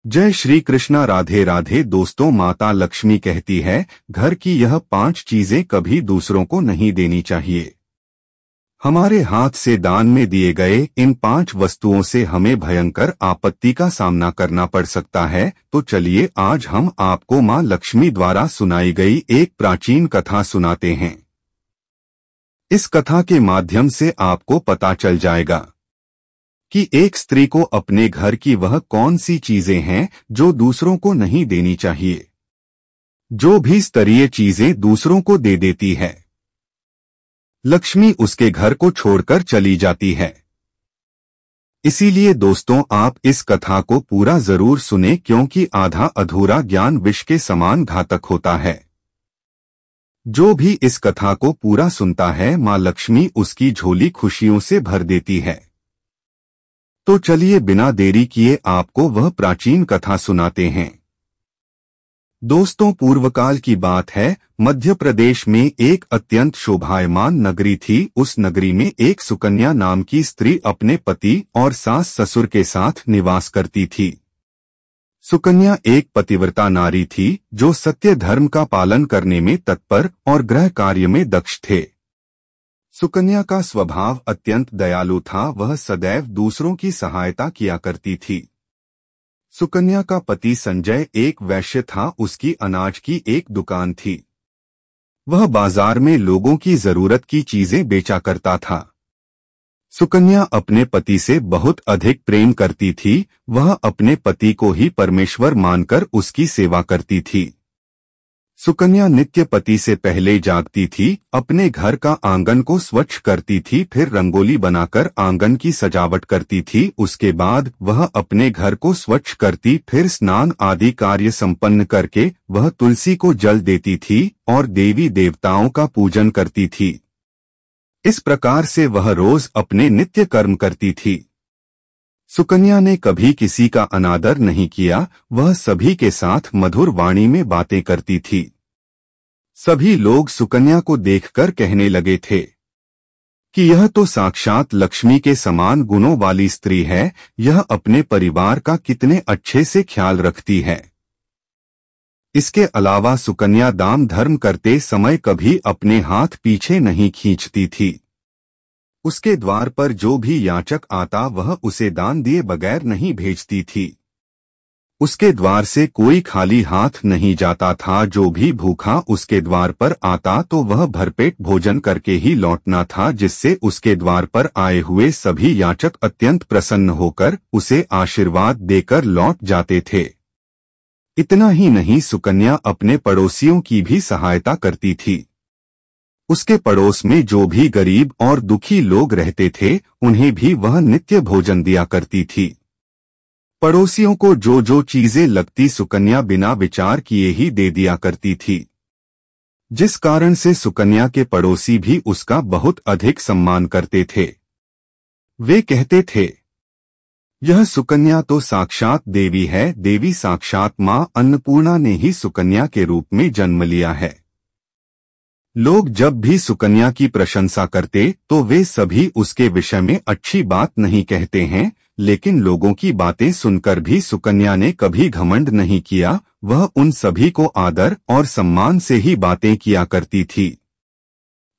जय श्री कृष्णा। राधे राधे। दोस्तों, माता लक्ष्मी कहती है, घर की यह 5 चीजें कभी दूसरों को नहीं देनी चाहिए। हमारे हाथ से दान में दिए गए इन 5 वस्तुओं से हमें भयंकर आपत्ति का सामना करना पड़ सकता है। तो चलिए आज हम आपको मां लक्ष्मी द्वारा सुनाई गई एक प्राचीन कथा सुनाते हैं। इस कथा के माध्यम से आपको पता चल जाएगा कि एक स्त्री को अपने घर की वह कौन सी चीजें हैं जो दूसरों को नहीं देनी चाहिए। जो भी स्तरीय चीजें दूसरों को दे देती है, लक्ष्मी उसके घर को छोड़कर चली जाती है। इसीलिए दोस्तों, आप इस कथा को पूरा जरूर सुने, क्योंकि आधा अधूरा ज्ञान विष के समान घातक होता है। जो भी इस कथा को पूरा सुनता है, मां लक्ष्मी उसकी झोली खुशियों से भर देती है। तो चलिए बिना देरी किए आपको वह प्राचीन कथा सुनाते हैं। दोस्तों, पूर्वकाल की बात है। मध्य प्रदेश में एक अत्यंत शोभायमान नगरी थी। उस नगरी में एक सुकन्या नाम की स्त्री अपने पति और सास ससुर के साथ निवास करती थी। सुकन्या एक पतिव्रता नारी थी जो सत्य धर्म का पालन करने में तत्पर और गृह कार्य में दक्ष थे। सुकन्या का स्वभाव अत्यंत दयालु था। वह सदैव दूसरों की सहायता किया करती थी। सुकन्या का पति संजय एक वैश्य था। उसकी अनाज की एक दुकान थी। वह बाजार में लोगों की जरूरत की चीजें बेचा करता था। सुकन्या अपने पति से बहुत अधिक प्रेम करती थी। वह अपने पति को ही परमेश्वर मानकर उसकी सेवा करती थी। सुकन्या नित्य पति से पहले जागती थी, अपने घर का आंगन को स्वच्छ करती थी, फिर रंगोली बनाकर आंगन की सजावट करती थी। उसके बाद वह अपने घर को स्वच्छ करती, फिर स्नान आदि कार्य संपन्न करके वह तुलसी को जल देती थी और देवी देवताओं का पूजन करती थी। इस प्रकार से वह रोज अपने नित्य कर्म करती थी। सुकन्या ने कभी किसी का अनादर नहीं किया। वह सभी के साथ मधुर वाणी में बातें करती थी। सभी लोग सुकन्या को देखकर कहने लगे थे कि यह तो साक्षात लक्ष्मी के समान गुणों वाली स्त्री है। यह अपने परिवार का कितने अच्छे से ख्याल रखती है। इसके अलावा सुकन्या दान धर्म करते समय कभी अपने हाथ पीछे नहीं खींचती थी। उसके द्वार पर जो भी याचक आता वह उसे दान दिए बगैर नहीं भेजती थी। उसके द्वार से कोई खाली हाथ नहीं जाता था। जो भी भूखा उसके द्वार पर आता तो वह भरपेट भोजन करके ही लौटना था, जिससे उसके द्वार पर आए हुए सभी याचक अत्यंत प्रसन्न होकर उसे आशीर्वाद देकर लौट जाते थे। इतना ही नहीं, सुकन्या अपने पड़ोसियों की भी सहायता करती थी। उसके पड़ोस में जो भी गरीब और दुखी लोग रहते थे उन्हें भी वह नित्य भोजन दिया करती थी। पड़ोसियों को जो जो चीजें लगती सुकन्या बिना विचार किए ही दे दिया करती थी, जिस कारण से सुकन्या के पड़ोसी भी उसका बहुत अधिक सम्मान करते थे। वे कहते थे, यह सुकन्या तो साक्षात देवी है। देवी साक्षात मां अन्नपूर्णा ने ही सुकन्या के रूप में जन्म लिया है। लोग जब भी सुकन्या की प्रशंसा करते तो वे सभी उसके विषय में अच्छी बात नहीं कहते हैं, लेकिन लोगों की बातें सुनकर भी सुकन्या ने कभी घमंड नहीं किया। वह उन सभी को आदर और सम्मान से ही बातें किया करती थी।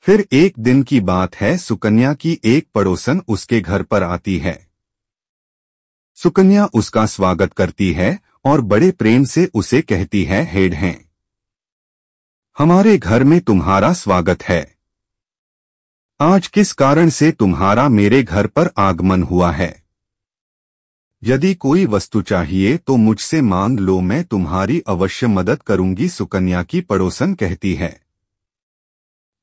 फिर एक दिन की बात है, सुकन्या की एक पड़ोसन उसके घर पर आती है। सुकन्या उसका स्वागत करती है और बड़े प्रेम से उसे कहती है, हेड हैं, हमारे घर में तुम्हारा स्वागत है। आज किस कारण से तुम्हारा मेरे घर पर आगमन हुआ है? यदि कोई वस्तु चाहिए तो मुझसे मांग लो, मैं तुम्हारी अवश्य मदद करूंगी। सुकन्या की पड़ोसन कहती है,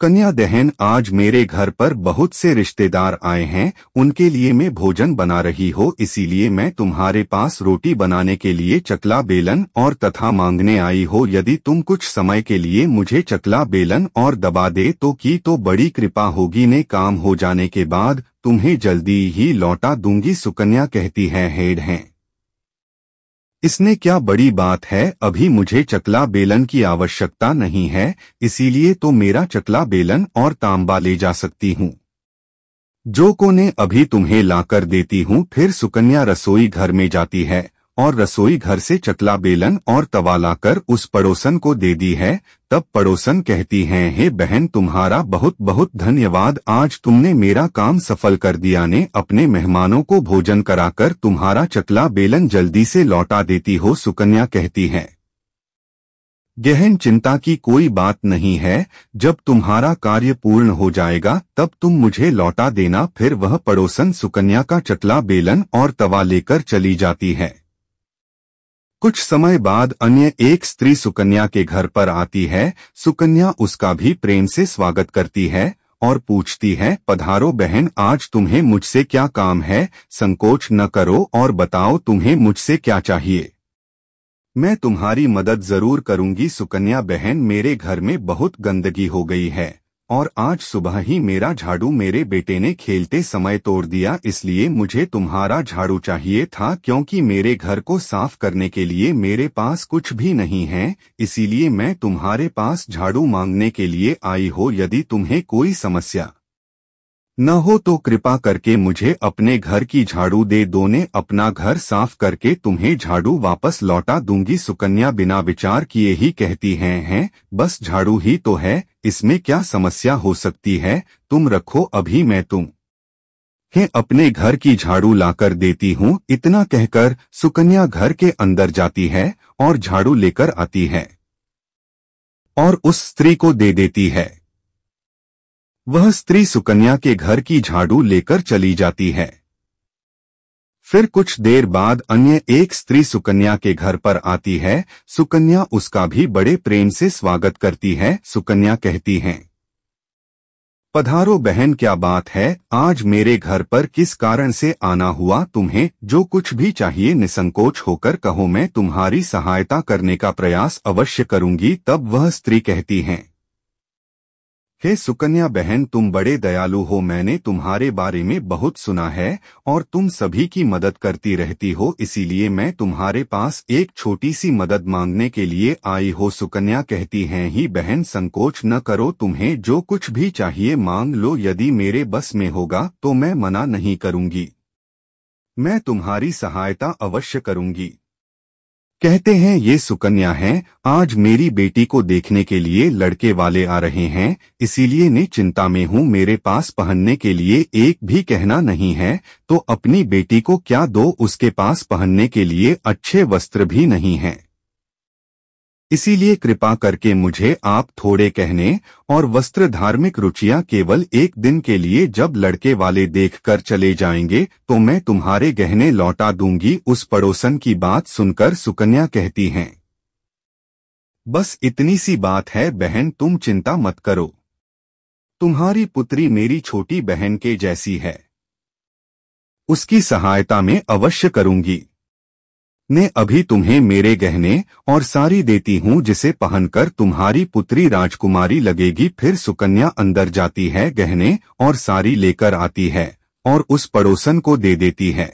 कन्या बहन, आज मेरे घर पर बहुत से रिश्तेदार आए हैं, उनके लिए मैं भोजन बना रही हो, इसीलिए मैं तुम्हारे पास रोटी बनाने के लिए चकला बेलन और तथा मांगने आई हो। यदि तुम कुछ समय के लिए मुझे चकला बेलन और दबा दे तो की तो बड़ी कृपा होगी। ने काम हो जाने के बाद तुम्हें जल्दी ही लौटा दूंगी। सुकन्या कहती है, हेड हैं, इसने क्या बड़ी बात है, अभी मुझे चकला बेलन की आवश्यकता नहीं है, इसीलिए तो मेरा चकला बेलन और तांबा ले जा सकती हूँ। जो को ने अभी तुम्हें लाकर देती हूँ। फिर सुकन्या रसोई घर में जाती है और रसोई घर से चकला बेलन और तवा लाकर उस पड़ोसन को दे दी है। तब पड़ोसन कहती हैं, हे बहन, तुम्हारा बहुत बहुत धन्यवाद, आज तुमने मेरा काम सफल कर दिया। ने अपने मेहमानों को भोजन कराकर तुम्हारा चकला बेलन जल्दी से लौटा देती हो। सुकन्या कहती है, गहन चिंता की कोई बात नहीं है, जब तुम्हारा कार्य पूर्ण हो जाएगा तब तुम मुझे लौटा देना। फिर वह पड़ोसन सुकन्या का चकला बेलन और तवा लेकर चली जाती है। कुछ समय बाद अन्य एक स्त्री सुकन्या के घर पर आती है। सुकन्या उसका भी प्रेम से स्वागत करती है और पूछती है, पधारो बहन, आज तुम्हें मुझसे क्या काम है? संकोच न करो और बताओ तुम्हें मुझसे क्या चाहिए। मैं तुम्हारी मदद जरूर करूंगी। सुकन्या, बहन, मेरे घर में बहुत गंदगी हो गई है और आज सुबह ही मेरा झाड़ू मेरे बेटे ने खेलते समय तोड़ दिया, इसलिए मुझे तुम्हारा झाड़ू चाहिए था, क्योंकि मेरे घर को साफ करने के लिए मेरे पास कुछ भी नहीं है। इसीलिए मैं तुम्हारे पास झाड़ू मांगने के लिए आई हो। यदि तुम्हें कोई समस्या न हो तो कृपा करके मुझे अपने घर की झाड़ू दे दो। ने अपना घर साफ करके तुम्हें झाड़ू वापस लौटा दूंगी। सुकन्या बिना विचार किए ही कहती हैं, बस झाड़ू ही तो है, इसमें क्या समस्या हो सकती है, तुम रखो, अभी मैं तुम्हें अपने घर की झाड़ू लाकर देती हूँ। इतना कहकर सुकन्या घर के अंदर जाती है और झाड़ू लेकर आती है और उस स्त्री को दे देती है। वह स्त्री सुकन्या के घर की झाड़ू लेकर चली जाती है। फिर कुछ देर बाद अन्य एक स्त्री सुकन्या के घर पर आती है। सुकन्या उसका भी बड़े प्रेम से स्वागत करती है। सुकन्या कहती हैं, पधारो बहन, क्या बात है, आज मेरे घर पर किस कारण से आना हुआ? तुम्हें जो कुछ भी चाहिए निसंकोच होकर कहो, मैं तुम्हारी सहायता करने का प्रयास अवश्य करूंगी। तब वह स्त्री कहती हैं, हे सुकन्या बहन, तुम बड़े दयालु हो, मैंने तुम्हारे बारे में बहुत सुना है और तुम सभी की मदद करती रहती हो, इसीलिए मैं तुम्हारे पास एक छोटी सी मदद मांगने के लिए आई हो। सुकन्या कहती हैं, ही बहन, संकोच न करो, तुम्हें जो कुछ भी चाहिए मांग लो, यदि मेरे बस में होगा तो मैं मना नहीं करूंगी, मैं तुम्हारी सहायता अवश्य करूंगी। कहते हैं, ये सुकन्या हैं, आज मेरी बेटी को देखने के लिए लड़के वाले आ रहे हैं, इसीलिए ने चिंता में हूँ, मेरे पास पहनने के लिए एक भी गहना नहीं है, तो अपनी बेटी को क्या दो, उसके पास पहनने के लिए अच्छे वस्त्र भी नहीं हैं। इसीलिए कृपा करके मुझे आप थोड़े कहने और वस्त्र, धार्मिक रुचियां केवल एक दिन के लिए जब लड़के वाले देखकर चले जाएंगे तो मैं तुम्हारे गहने लौटा दूंगी। उस पड़ोसन की बात सुनकर सुकन्या कहती हैं, बस इतनी सी बात है बहन, तुम चिंता मत करो, तुम्हारी पुत्री मेरी छोटी बहन के जैसी है, उसकी सहायता में अवश्य करूंगी। ने अभी तुम्हें मेरे गहने और साड़ी देती हूँ, जिसे पहनकर तुम्हारी पुत्री राजकुमारी लगेगी। फिर सुकन्या अंदर जाती है, गहने और साड़ी लेकर आती है और उस पड़ोसन को दे देती है।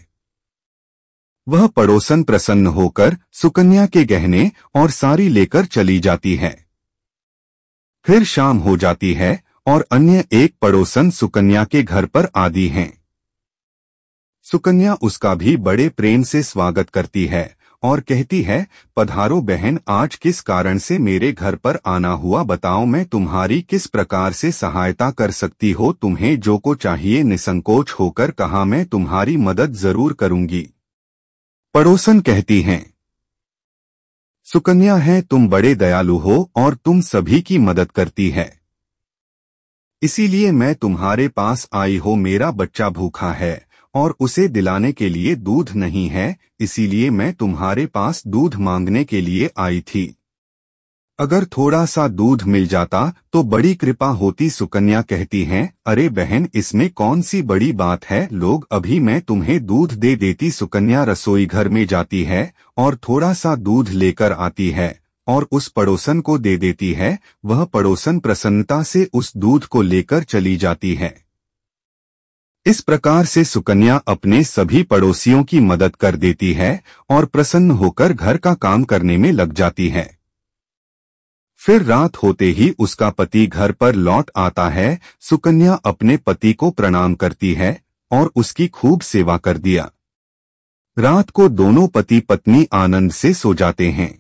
वह पड़ोसन प्रसन्न होकर सुकन्या के गहने और साड़ी लेकर चली जाती है। फिर शाम हो जाती है और अन्य एक पड़ोसन सुकन्या के घर पर आती हैं। सुकन्या उसका भी बड़े प्रेम से स्वागत करती है और कहती है, पधारो बहन, आज किस कारण से मेरे घर पर आना हुआ, बताओ, मैं तुम्हारी किस प्रकार से सहायता कर सकती हो। तुम्हें जो को चाहिए निसंकोच होकर कहा, मैं तुम्हारी मदद जरूर करूंगी। पड़ोसन कहती हैं, सुकन्या है, तुम बड़े दयालु हो और तुम सभी की मदद करती है, इसीलिए मैं तुम्हारे पास आई हो। मेरा बच्चा भूखा है और उसे दिलाने के लिए दूध नहीं है, इसीलिए मैं तुम्हारे पास दूध मांगने के लिए आई थी। अगर थोड़ा सा दूध मिल जाता तो बड़ी कृपा होती। सुकन्या कहती हैं, अरे बहन, इसमें कौन सी बड़ी बात है, लोग, अभी मैं तुम्हें दूध दे देती। सुकन्या रसोई घर में जाती है और थोड़ा सा दूध लेकर आती है और उस पड़ोसन को दे देती है। वह पड़ोसन प्रसन्नता से उस दूध को लेकर चली जाती है। इस प्रकार से सुकन्या अपने सभी पड़ोसियों की मदद कर देती है और प्रसन्न होकर घर का काम करने में लग जाती है। फिर रात होते ही उसका पति घर पर लौट आता है। सुकन्या अपने पति को प्रणाम करती है और उसकी खूब सेवा कर दिया। रात को दोनों पति पत्नी आनंद से सो जाते हैं।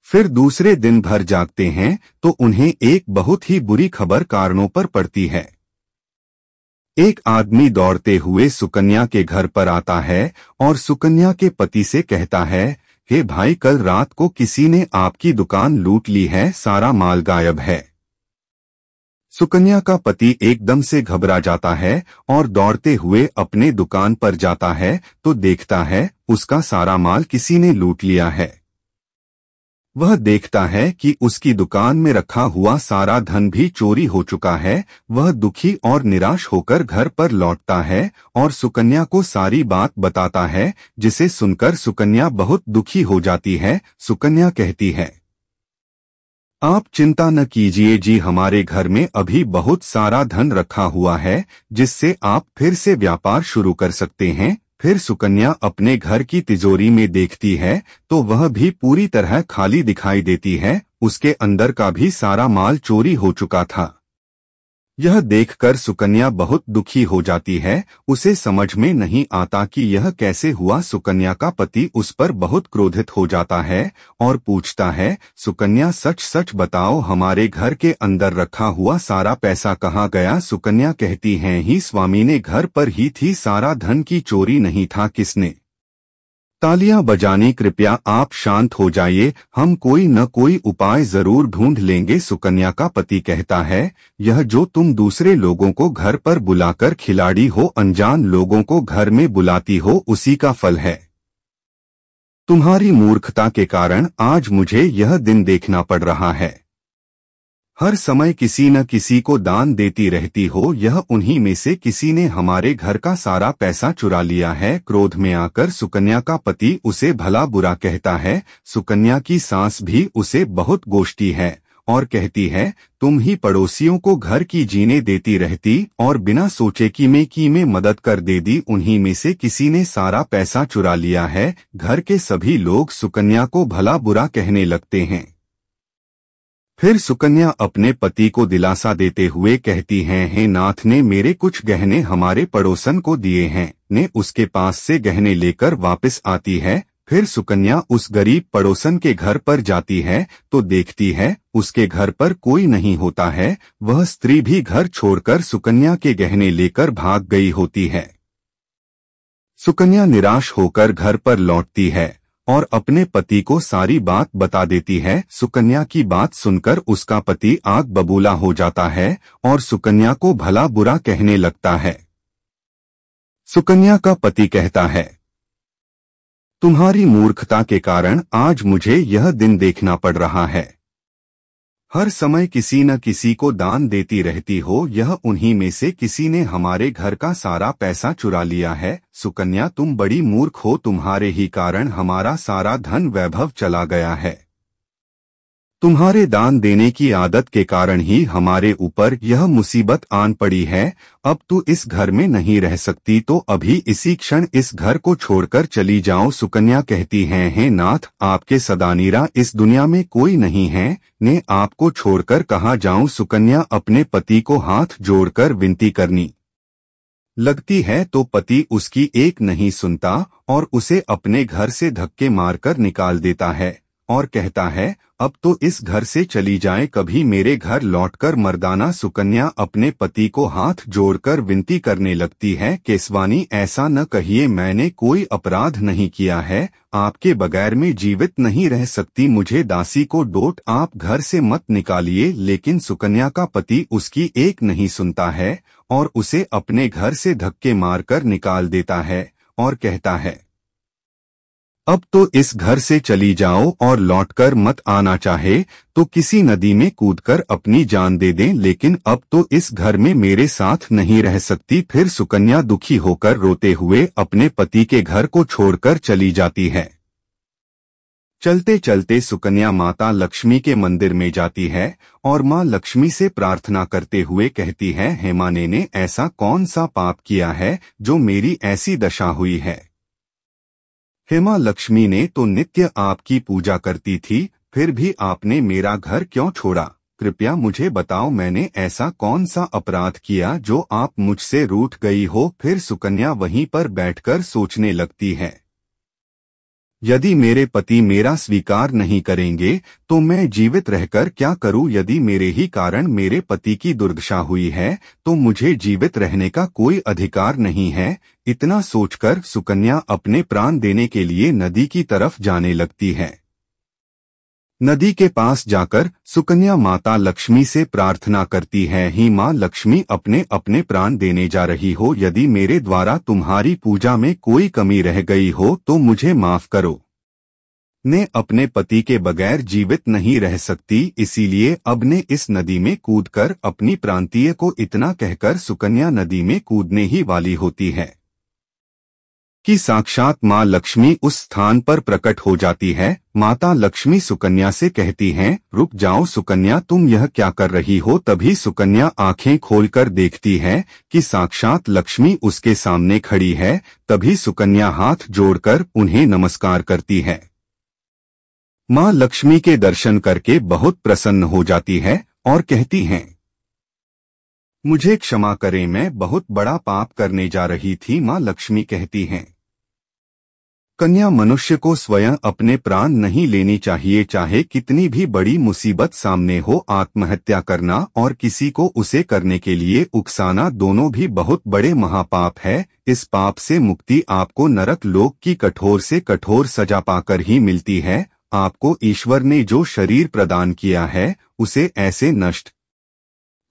फिर दूसरे दिन भर जागते हैं तो उन्हें एक बहुत ही बुरी खबर कानों पर पड़ती है। एक आदमी दौड़ते हुए सुकन्या के घर पर आता है और सुकन्या के पति से कहता है कि भाई, कल रात को किसी ने आपकी दुकान लूट ली है, सारा माल गायब है। सुकन्या का पति एकदम से घबरा जाता है और दौड़ते हुए अपने दुकान पर जाता है तो देखता है उसका सारा माल किसी ने लूट लिया है। वह देखता है कि उसकी दुकान में रखा हुआ सारा धन भी चोरी हो चुका है। वह दुखी और निराश होकर घर पर लौटता है और सुकन्या को सारी बात बताता है, जिसे सुनकर सुकन्या बहुत दुखी हो जाती है। सुकन्या कहती है, आप चिंता न कीजिए जी, हमारे घर में अभी बहुत सारा धन रखा हुआ है जिससे आप फिर से व्यापार शुरू कर सकते हैं। फिर सुकन्या अपने घर की तिजोरी में देखती है तो वह भी पूरी तरह खाली दिखाई देती है। उसके अंदर का भी सारा माल चोरी हो चुका था। यह देखकर सुकन्या बहुत दुखी हो जाती है। उसे समझ में नहीं आता कि यह कैसे हुआ। सुकन्या का पति उस पर बहुत क्रोधित हो जाता है और पूछता है, सुकन्या सच सच बताओ, हमारे घर के अंदर रखा हुआ सारा पैसा कहाँ गया? सुकन्या कहती है, ही स्वामी ने घर पर ही थी, सारा धन की चोरी नहीं था। किसने? तालियां बजानी, कृपया आप शांत हो जाइए, हम कोई न कोई उपाय जरूर ढूंढ लेंगे। सुकन्या का पति कहता है, यह जो तुम दूसरे लोगों को घर पर बुलाकर खिलाड़ी हो, अनजान लोगों को घर में बुलाती हो, उसी का फल है। तुम्हारी मूर्खता के कारण आज मुझे यह दिन देखना पड़ रहा है। हर समय किसी न किसी को दान देती रहती हो, यह उन्हीं में से किसी ने हमारे घर का सारा पैसा चुरा लिया है। क्रोध में आकर सुकन्या का पति उसे भला बुरा कहता है। सुकन्या की सास भी उसे बहुत गोष्ठी है और कहती है, तुम ही पड़ोसियों को घर की जीने देती रहती और बिना सोचे कि में मदद कर दे दी। उन्हीं में से किसी ने सारा पैसा चुरा लिया है। घर के सभी लोग सुकन्या को भला बुरा कहने लगते हैं। फिर सुकन्या अपने पति को दिलासा देते हुए कहती है, हे नाथ ने मेरे कुछ गहने हमारे पड़ोसन को दिए हैं। ने उसके पास से गहने लेकर वापस आती है। फिर सुकन्या उस गरीब पड़ोसन के घर पर जाती है तो देखती है उसके घर पर कोई नहीं होता है। वह स्त्री भी घर छोड़कर सुकन्या के गहने लेकर भाग गई होती है। सुकन्या निराश होकर घर पर लौटती है और अपने पति को सारी बात बता देती है। सुकन्या की बात सुनकर उसका पति आग बबूला हो जाता है और सुकन्या को भला बुरा कहने लगता है। सुकन्या का पति कहता है, तुम्हारी मूर्खता के कारण आज मुझे यह दिन देखना पड़ रहा है। हर समय किसी न किसी को दान देती रहती हो, यह उन्हीं में से किसी ने हमारे घर का सारा पैसा चुरा लिया है। सुकन्या तुम बड़ी मूर्ख हो, तुम्हारे ही कारण हमारा सारा धन वैभव चला गया है। तुम्हारे दान देने की आदत के कारण ही हमारे ऊपर यह मुसीबत आन पड़ी है। अब तू इस घर में नहीं रह सकती तो अभी इसी क्षण इस घर को छोड़कर चली जाओ। सुकन्या कहती है, हे नाथ, आपके सदानीरा इस दुनिया में कोई नहीं है, ने आपको छोड़कर कहाँ जाऊं? सुकन्या अपने पति को हाथ जोड़कर विनती करनी लगती है तो पति उसकी एक नहीं सुनता और उसे अपने घर से धक्के मारकर निकाल देता है और कहता है, अब तो इस घर से चली जाए, कभी मेरे घर लौटकर मर्दाना। सुकन्या अपने पति को हाथ जोड़कर विनती करने लगती है, केसवानी ऐसा न कहिए, मैंने कोई अपराध नहीं किया है, आपके बगैर में जीवित नहीं रह सकती, मुझे दासी को डोट आप घर से मत निकालिए। लेकिन सुकन्या का पति उसकी एक नहीं सुनता है और उसे अपने घर से धक्के मारकर निकाल देता है और कहता है, अब तो इस घर से चली जाओ और लौटकर मत आना, चाहे तो किसी नदी में कूदकर अपनी जान दे दें, लेकिन अब तो इस घर में मेरे साथ नहीं रह सकती। फिर सुकन्या दुखी होकर रोते हुए अपने पति के घर को छोड़कर चली जाती है। चलते चलते सुकन्या माता लक्ष्मी के मंदिर में जाती है और माँ लक्ष्मी से प्रार्थना करते हुए कहती है, हे माँ, ने ऐसा कौन सा पाप किया है जो मेरी ऐसी दशा हुई है? हेमा लक्ष्मी ने तो नित्य आपकी पूजा करती थी, फिर भी आपने मेरा घर क्यों छोड़ा? कृपया मुझे बताओ मैंने ऐसा कौन सा अपराध किया जो आप मुझसे रूठ गई हो। फिर सुकन्या वहीं पर बैठकर सोचने लगती है, यदि मेरे पति मेरा स्वीकार नहीं करेंगे तो मैं जीवित रहकर क्या करूं। यदि मेरे ही कारण मेरे पति की दुर्दशा हुई है तो मुझे जीवित रहने का कोई अधिकार नहीं है। इतना सोचकर सुकन्या अपने प्राण देने के लिए नदी की तरफ जाने लगती है। नदी के पास जाकर सुकन्या माता लक्ष्मी से प्रार्थना करती है, ही माँ लक्ष्मी, अपने अपने प्राण देने जा रही हो। यदि मेरे द्वारा तुम्हारी पूजा में कोई कमी रह गई हो तो मुझे माफ करो। ने अपने पति के बगैर जीवित नहीं रह सकती, इसीलिए अब ने इस नदी में कूदकर अपनी प्रांतीय को इतना कहकर सुकन्या नदी में कूदने ही वाली होती है कि साक्षात माँ लक्ष्मी उस स्थान पर प्रकट हो जाती है। माता लक्ष्मी सुकन्या से कहती हैं, रुक जाओ सुकन्या, तुम यह क्या कर रही हो। तभी सुकन्या आंखें खोलकर देखती है कि साक्षात लक्ष्मी उसके सामने खड़ी है। तभी सुकन्या हाथ जोड़कर उन्हें नमस्कार करती है। माँ लक्ष्मी के दर्शन करके बहुत प्रसन्न हो जाती है और कहती हैं, मुझे क्षमा करें, मैं बहुत बड़ा पाप करने जा रही थी। माँ लक्ष्मी कहती हैं, कन्या, मनुष्य को स्वयं अपने प्राण नहीं लेनी चाहिए, चाहे कितनी भी बड़ी मुसीबत सामने हो। आत्महत्या करना और किसी को उसे करने के लिए उकसाना दोनों भी बहुत बड़े महापाप है। इस पाप से मुक्ति आपको नरक लोक की कठोर से कठोर सजा पाकर ही मिलती है। आपको ईश्वर ने जो शरीर प्रदान किया है उसे ऐसे नष्ट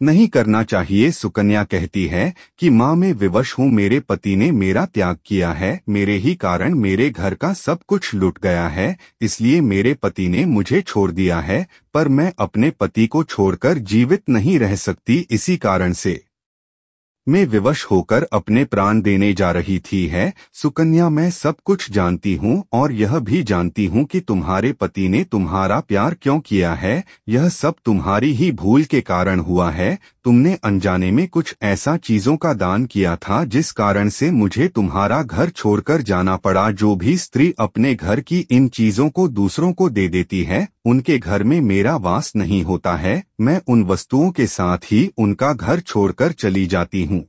नहीं करना चाहिए। सुकन्या कहती है कि माँ, मैं विवश हूँ, मेरे पति ने मेरा त्याग किया है, मेरे ही कारण मेरे घर का सब कुछ लुट गया है, इसलिए मेरे पति ने मुझे छोड़ दिया है। पर मैं अपने पति को छोड़कर जीवित नहीं रह सकती, इसी कारण से मैं विवश होकर अपने प्राण देने जा रही थी। है सुकन्या, मैं सब कुछ जानती हूँ और यह भी जानती हूँ कि तुम्हारे पति ने तुम्हारा प्यार क्यों किया है। यह सब तुम्हारी ही भूल के कारण हुआ है। तुमने अनजाने में कुछ ऐसा चीजों का दान किया था जिस कारण से मुझे तुम्हारा घर छोड़कर जाना पड़ा। जो भी स्त्री अपने घर की इन चीजों को दूसरों को दे देती है उनके घर में मेरा वास नहीं होता है। मैं उन वस्तुओं के साथ ही उनका घर छोड़कर चली जाती हूँ।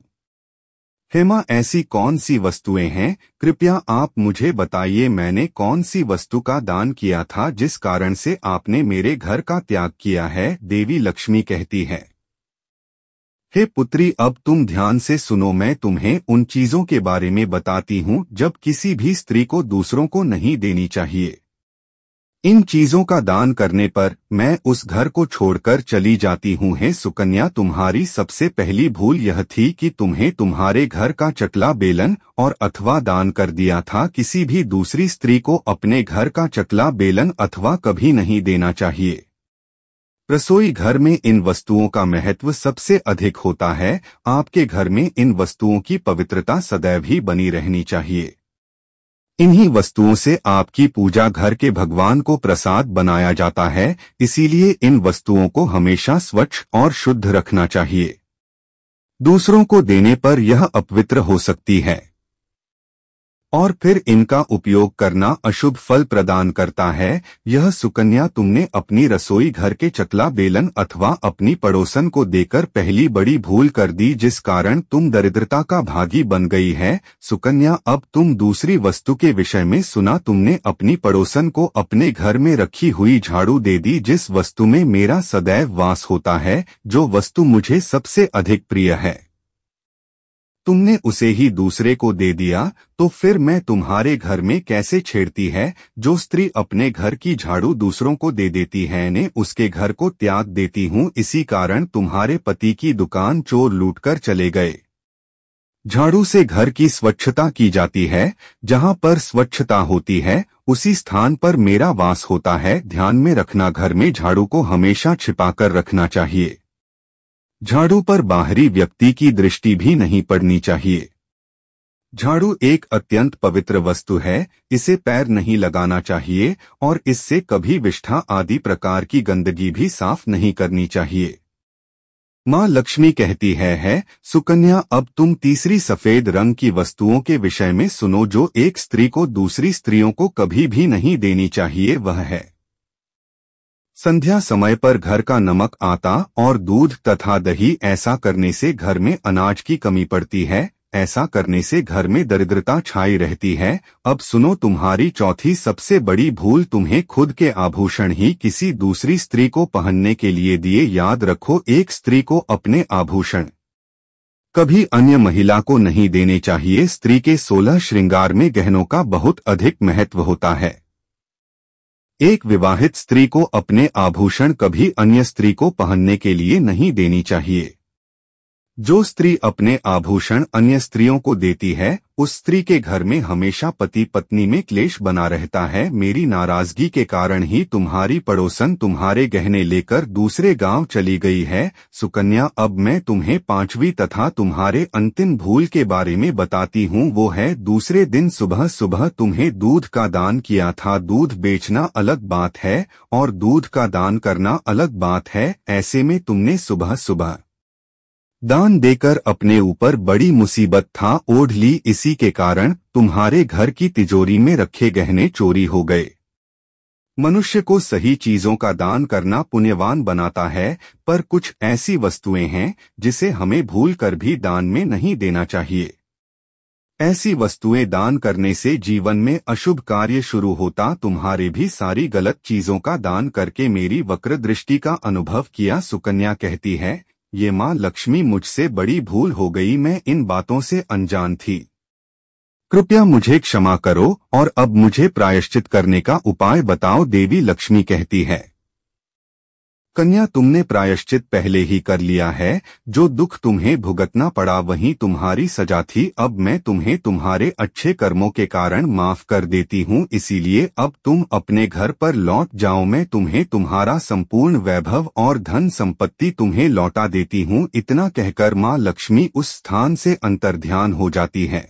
हेमा, ऐसी कौन सी वस्तुएं हैं, कृपया आप मुझे बताइए। मैंने कौन सी वस्तु का दान किया था जिस कारण से आपने मेरे घर का त्याग किया है। देवी लक्ष्मी कहती है, हे पुत्री, अब तुम ध्यान से सुनो, मैं तुम्हें उन चीजों के बारे में बताती हूँ जब किसी भी स्त्री को दूसरों को नहीं देनी चाहिए। इन चीजों का दान करने पर मैं उस घर को छोड़कर चली जाती हूँ। हे सुकन्या, तुम्हारी सबसे पहली भूल यह थी कि तुम्हें तुम्हारे घर का चकला बेलन और अथवा दान कर दिया था। किसी भी दूसरी स्त्री को अपने घर का चकला बेलन अथवा कभी नहीं देना चाहिए। रसोई घर में इन वस्तुओं का महत्व सबसे अधिक होता है। आपके घर में इन वस्तुओं की पवित्रता सदैव ही बनी रहनी चाहिए। इन्हीं वस्तुओं से आपकी पूजा घर के भगवान को प्रसाद बनाया जाता है, इसीलिए इन वस्तुओं को हमेशा स्वच्छ और शुद्ध रखना चाहिए। दूसरों को देने पर यह अपवित्र हो सकती है और फिर इनका उपयोग करना अशुभ फल प्रदान करता है। यह सुकन्या, तुमने अपनी रसोई घर के चकला बेलन अथवा अपनी पड़ोसन को देकर पहली बड़ी भूल कर दी जिस कारण तुम दरिद्रता का भागी बन गई है। सुकन्या, अब तुम दूसरी वस्तु के विषय में सुना। तुमने अपनी पड़ोसन को अपने घर में रखी हुई झाड़ू दे दी जिस वस्तु में मेरा सदैव वास होता है, जो वस्तु मुझे सबसे अधिक प्रिय है। तुमने उसे ही दूसरे को दे दिया, तो फिर मैं तुम्हारे घर में कैसे छेड़ती है। जो स्त्री अपने घर की झाड़ू दूसरों को दे देती है ने उसके घर को त्याग देती हूँ। इसी कारण तुम्हारे पति की दुकान चोर लूटकर चले गए। झाड़ू से घर की स्वच्छता की जाती है। जहाँ पर स्वच्छता होती है उसी स्थान पर मेरा वास होता है। ध्यान में रखना, घर में झाड़ू को हमेशा छिपाकर रखना चाहिए। झाड़ू पर बाहरी व्यक्ति की दृष्टि भी नहीं पड़नी चाहिए। झाड़ू एक अत्यंत पवित्र वस्तु है, इसे पैर नहीं लगाना चाहिए और इससे कभी विष्ठा आदि प्रकार की गंदगी भी साफ नहीं करनी चाहिए। माँ लक्ष्मी कहती है सुकन्या, अब तुम तीसरी सफेद रंग की वस्तुओं के विषय में सुनो जो एक स्त्री को दूसरी स्त्रियों को कभी भी नहीं देनी चाहिए। वह है संध्या समय पर घर का नमक, आटा और दूध तथा दही, ऐसा करने से घर में अनाज की कमी पड़ती है, ऐसा करने से घर में दरिद्रता छाई रहती है। अब सुनो तुम्हारी चौथी सबसे बड़ी भूल, तुम्हें खुद के आभूषण ही किसी दूसरी स्त्री को पहनने के लिए दिए। याद रखो, एक स्त्री को अपने आभूषण कभी अन्य महिला को नहीं देने चाहिए। स्त्री के 16 श्रृंगार में गहनों का बहुत अधिक महत्व होता है। एक विवाहित स्त्री को अपने आभूषण कभी अन्य स्त्री को पहनने के लिए नहीं देनी चाहिए। जो स्त्री अपने आभूषण अन्य स्त्रियों को देती है, उस स्त्री के घर में हमेशा पति पत्नी में क्लेश बना रहता है। मेरी नाराजगी के कारण ही तुम्हारी पड़ोसन तुम्हारे गहने लेकर दूसरे गांव चली गई है। सुकन्या, अब मैं तुम्हें पांचवी तथा तुम्हारे अंतिम भूल के बारे में बताती हूँ। वो है, दूसरे दिन सुबह सुबह तुम्हें दूध का दान किया था। दूध बेचना अलग बात है और दूध का दान करना अलग बात है। ऐसे में तुमने सुबह सुबह दान देकर अपने ऊपर बड़ी मुसीबत था ओढ़ ली। इसी के कारण तुम्हारे घर की तिजोरी में रखे गहने चोरी हो गए। मनुष्य को सही चीजों का दान करना पुण्यवान बनाता है, पर कुछ ऐसी वस्तुएं हैं जिसे हमें भूल कर भी दान में नहीं देना चाहिए। ऐसी वस्तुएं दान करने से जीवन में अशुभ कार्य शुरू होता। तुम्हारे भी सारी गलत चीजों का दान करके मेरी वक्र दृष्टि का अनुभव किया। सुकन्या कहती है, ये माँ लक्ष्मी, मुझसे बड़ी भूल हो गई, मैं इन बातों से अनजान थी। कृपया मुझे क्षमा करो और अब मुझे प्रायश्चित करने का उपाय बताओ। देवी लक्ष्मी कहती है, कन्या, तुमने प्रायश्चित पहले ही कर लिया है। जो दुख तुम्हें भुगतना पड़ा वही तुम्हारी सजा थी। अब मैं तुम्हें तुम्हारे अच्छे कर्मों के कारण माफ कर देती हूँ, इसीलिए अब तुम अपने घर पर लौट जाओ। मैं तुम्हें तुम्हारा संपूर्ण वैभव और धन संपत्ति तुम्हें लौटा देती हूँ। इतना कहकर माँ लक्ष्मी उस स्थान से अंतर्ध्यान हो जाती है।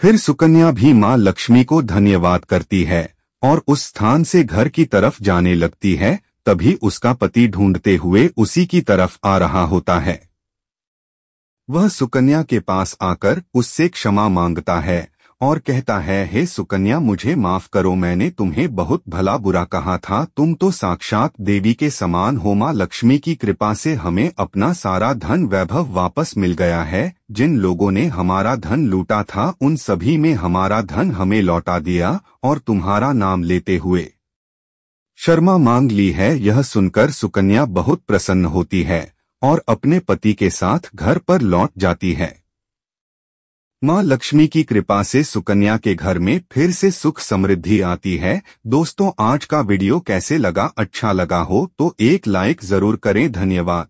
फिर सुकन्या भी माँ लक्ष्मी को धन्यवाद करती है और उस स्थान से घर की तरफ जाने लगती है। तभी उसका पति ढूंढते हुए उसी की तरफ आ रहा होता है। वह सुकन्या के पास आकर उससे क्षमा मांगता है और कहता है, हे सुकन्या, मुझे माफ करो, मैंने तुम्हें बहुत भला बुरा कहा था। तुम तो साक्षात देवी के समान हो। माँ लक्ष्मी की कृपा से हमें अपना सारा धन वैभव वापस मिल गया है। जिन लोगों ने हमारा धन लूटा था, उन सभी में हमारा धन हमें लौटा दिया और तुम्हारा नाम लेते हुए शर्मा मांग ली है। यह सुनकर सुकन्या बहुत प्रसन्न होती है और अपने पति के साथ घर पर लौट जाती है। माँ लक्ष्मी की कृपा से सुकन्या के घर में फिर से सुख समृद्धि आती है। दोस्तों, आज का वीडियो कैसे लगा? अच्छा लगा हो तो एक लाइक जरूर करें। धन्यवाद।